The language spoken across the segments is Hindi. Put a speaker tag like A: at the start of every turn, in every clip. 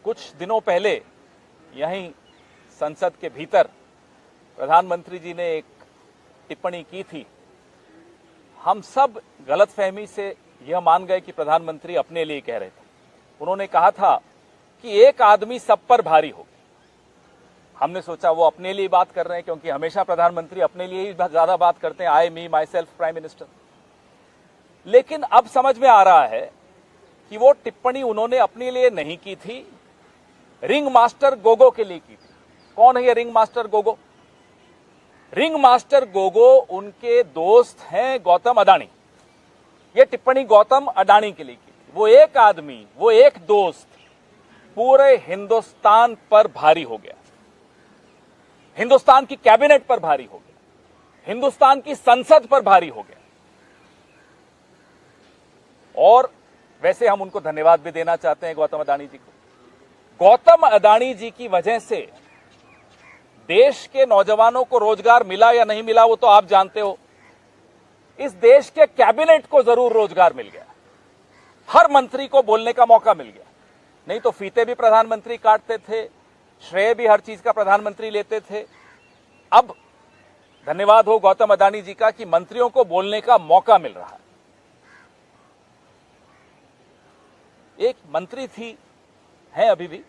A: कुछ दिनों पहले यहीं संसद के भीतर प्रधानमंत्री जी ने एक टिप्पणी की थी। हम सब गलतफहमी से यह मान गए कि प्रधानमंत्री अपने लिए कह रहे थे। उन्होंने कहा था कि एक आदमी सब पर भारी हो। हमने सोचा वो अपने लिए बात कर रहे हैं, क्योंकि हमेशा प्रधानमंत्री अपने लिए ही ज्यादा बात करते हैं, आई मी माई सेल्फ प्राइम मिनिस्टर। लेकिन अब समझ में आ रहा है कि वो टिप्पणी उन्होंने अपने लिए नहीं की थी, रिंग मास्टर गोगो के लिए की थी। कौन है ये ring master Gogo? Ring master Gogo उनके दोस्त हैं गौतम अडानी। ये टिप्पणी गौतम अडानी के लिए की थी। वो एक आदमी, वो एक दोस्त पूरे हिंदुस्तान पर भारी हो गया, हिंदुस्तान की कैबिनेट पर भारी हो गया, हिंदुस्तान की संसद पर भारी हो गया। और वैसे हम उनको धन्यवाद भी देना चाहते हैं गौतम अडानी जी को। गौतम अडानी जी की वजह से देश के नौजवानों को रोजगार मिला या नहीं मिला वो तो आप जानते हो। इस देश के कैबिनेट को जरूर रोजगार मिल गया, हर मंत्री को बोलने का मौका मिल गया। नहीं तो फीते भी प्रधानमंत्री काटते थे, श्रेय भी हर चीज का प्रधानमंत्री लेते थे। अब धन्यवाद हो गौतम अडानी जी का कि मंत्रियों को बोलने का मौका मिल रहा है। एक मंत्री थी, है अभी भी,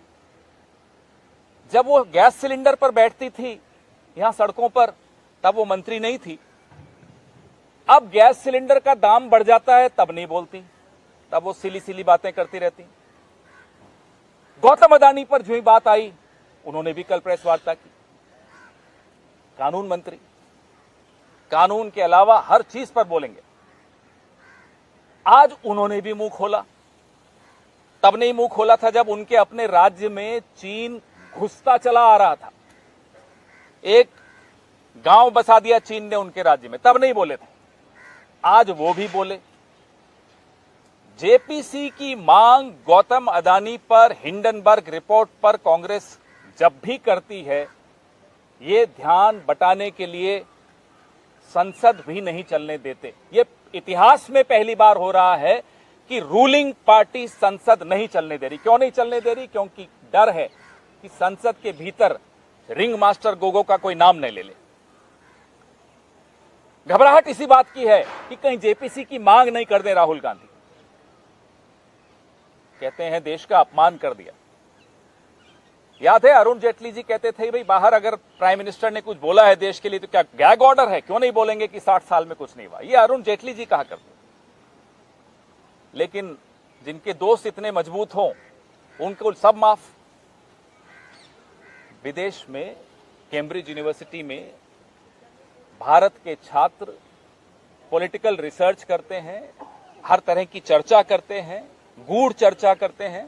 A: जब वो गैस सिलेंडर पर बैठती थी यहां सड़कों पर, तब वो मंत्री नहीं थी। अब गैस सिलेंडर का दाम बढ़ जाता है तब नहीं बोलती, तब वो सिली सिली बातें करती रहती। गौतम अडानी पर जो ही बात आई उन्होंने भी कल प्रेस वार्ता की। कानून मंत्री, कानून के अलावा हर चीज पर बोलेंगे। आज उन्होंने भी मुंह खोला। तब नहीं मुंह खोला था जब उनके अपने राज्य में चीन घुसता चला आ रहा था। एक गांव बसा दिया चीन ने उनके राज्य में, तब नहीं बोले थे। आज वो भी बोले। जेपीसी की मांग गौतम अडानी पर, हिंडनबर्ग रिपोर्ट पर कांग्रेस जब भी करती है, ये ध्यान बटाने के लिए संसद भी नहीं चलने देते। ये इतिहास में पहली बार हो रहा है कि रूलिंग पार्टी संसद नहीं चलने दे रही। क्यों नहीं चलने दे रही? क्योंकि डर है कि संसद के भीतर रिंग मास्टर गोगो का कोई नाम नहीं ले ले। घबराहट इसी बात की है कि कहीं जेपीसी की मांग नहीं कर दे राहुल गांधी। कहते हैं देश का अपमान कर दिया। याद है अरुण जेटली जी कहते थे भाई बाहर अगर प्राइम मिनिस्टर ने कुछ बोला है देश के लिए तो क्या गैग ऑर्डर है, क्यों नहीं बोलेंगे कि 60 साल में कुछ नहीं हुआ। ये अरुण जेटली जी कहा करते। लेकिन जिनके दोस्त इतने मजबूत हों उनको सब माफ। विदेश में कैम्ब्रिज यूनिवर्सिटी में भारत के छात्र पॉलिटिकल रिसर्च करते हैं, हर तरह की चर्चा करते हैं, गूढ़ चर्चा करते हैं।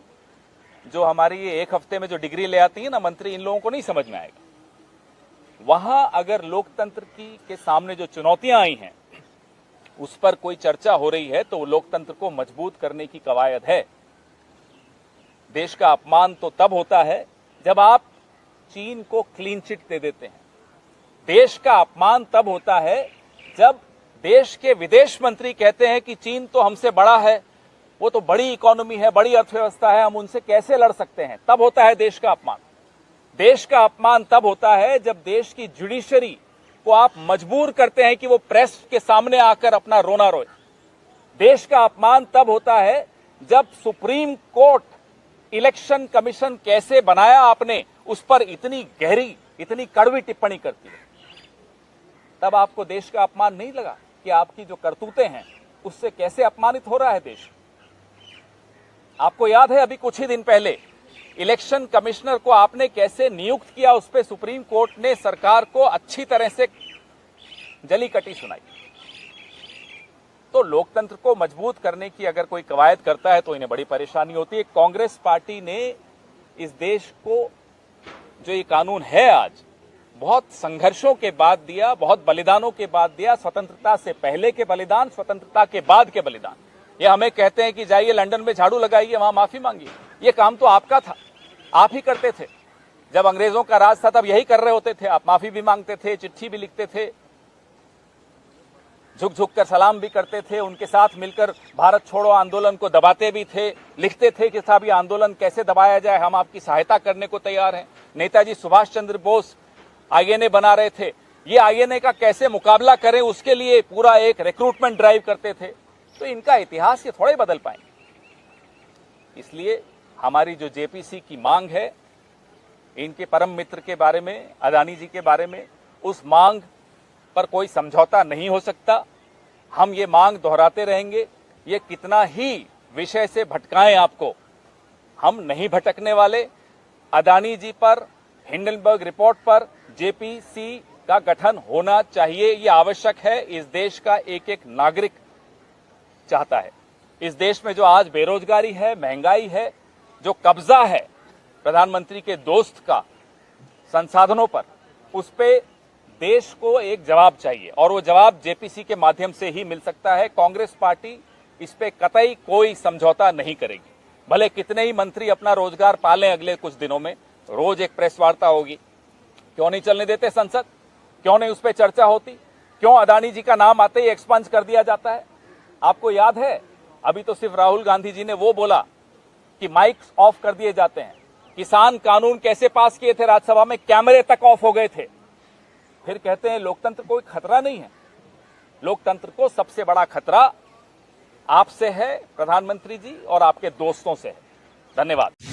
A: जो हमारी ये एक हफ्ते में जो डिग्री ले आती है ना मंत्री, इन लोगों को नहीं समझ में आएगा। वहां अगर लोकतंत्र के सामने जो चुनौतियां आई हैं उस पर कोई चर्चा हो रही है तो लोकतंत्र को मजबूत करने की कवायद है। देश का अपमान तो तब होता है जब आप चीन को क्लीन चिट दे देते हैं। देश का अपमान तब होता है जब देश के विदेश मंत्री कहते हैं कि चीन तो हमसे बड़ा है, वो तो बड़ी इकोनॉमी है, बड़ी अर्थव्यवस्था है, हम उनसे कैसे लड़ सकते हैं। तब होता है देश का अपमान। देश का अपमान तब होता है जब देश की जुडिशरी को आप मजबूर करते हैं कि वो प्रेस के सामने आकर अपना रोना रोए। देश का अपमान तब होता है जब सुप्रीम कोर्ट इलेक्शन कमीशन कैसे बनाया आपने उस पर इतनी गहरी, इतनी कड़वी टिप्पणी करती है। तब आपको देश का अपमान नहीं लगा कि आपकी जो करतूतें हैं उससे कैसे अपमानित हो रहा है देश। आपको याद है अभी कुछ ही दिन पहले इलेक्शन कमिश्नर को आपने कैसे नियुक्त किया, उस पर सुप्रीम कोर्ट ने सरकार को अच्छी तरह से जली कटी सुनाई। तो लोकतंत्र को मजबूत करने की अगर कोई कवायद करता है तो इन्हें बड़ी परेशानी होती है। कांग्रेस पार्टी ने इस देश को जो ये कानून है आज बहुत संघर्षों के बाद दिया, बहुत बलिदानों के बाद दिया। स्वतंत्रता से पहले के बलिदान, स्वतंत्रता के बाद के बलिदान। ये हमें कहते हैं कि जाइए लंदन में झाड़ू लगाइए, वहां माफी मांगिए। ये काम तो आपका था, आप ही करते थे। जब अंग्रेजों का राज था तब यही कर रहे होते थे आप। माफी भी मांगते थे, चिट्ठी भी लिखते थे। झुक झुक कर सलाम भी करते थे, उनके साथ मिलकर भारत छोड़ो आंदोलन को दबाते भी थे, लिखते थे कि साहब ये आंदोलन कैसे दबाया जाए, हम आपकी सहायता करने को तैयार हैं। नेताजी सुभाष चंद्र बोस आईएनए बना रहे थे, ये आईएनए का कैसे मुकाबला करें उसके लिए पूरा एक रिक्रूटमेंट ड्राइव करते थे। तो इनका इतिहास ये थोड़े बदल पाएंगे। इसलिए हमारी जो जेपीसी की मांग है, इनके परम मित्र के बारे में, अदानी जी के बारे में, उस मांग पर कोई समझौता नहीं हो सकता। हम ये मांग दोहराते रहेंगे। ये कितना ही विषय से भटकाएं आपको, हम नहीं भटकने वाले। अदानी जी पर, हिंडनबर्ग रिपोर्ट पर जेपीसी का गठन होना चाहिए, ये आवश्यक है। इस देश का एक एक नागरिक चाहता है। इस देश में जो आज बेरोजगारी है, महंगाई है, जो कब्जा है प्रधानमंत्री के दोस्त का संसाधनों पर, उस पे देश को एक जवाब चाहिए और वो जवाब जेपीसी के माध्यम से ही मिल सकता है। कांग्रेस पार्टी इस पे कतई कोई समझौता नहीं करेगी। भले कितने ही मंत्री अपना रोजगार पालें, अगले कुछ दिनों में रोज एक प्रेस वार्ता होगी। क्यों नहीं चलने देते संसद? क्यों नहीं उस पर चर्चा होती? क्यों अदानी जी का नाम आते ही एक्सपंज कर दिया जाता है? आपको याद है, अभी तो सिर्फ राहुल गांधी जी ने वो बोला कि माइक्स ऑफ कर दिए जाते हैं। किसान कानून कैसे पास किए थे राज्यसभा में, कैमरे तक ऑफ हो गए थे। फिर कहते हैं लोकतंत्र कोई खतरा नहीं है। लोकतंत्र को सबसे बड़ा खतरा आपसे है प्रधानमंत्री जी और आपके दोस्तों से है। धन्यवाद।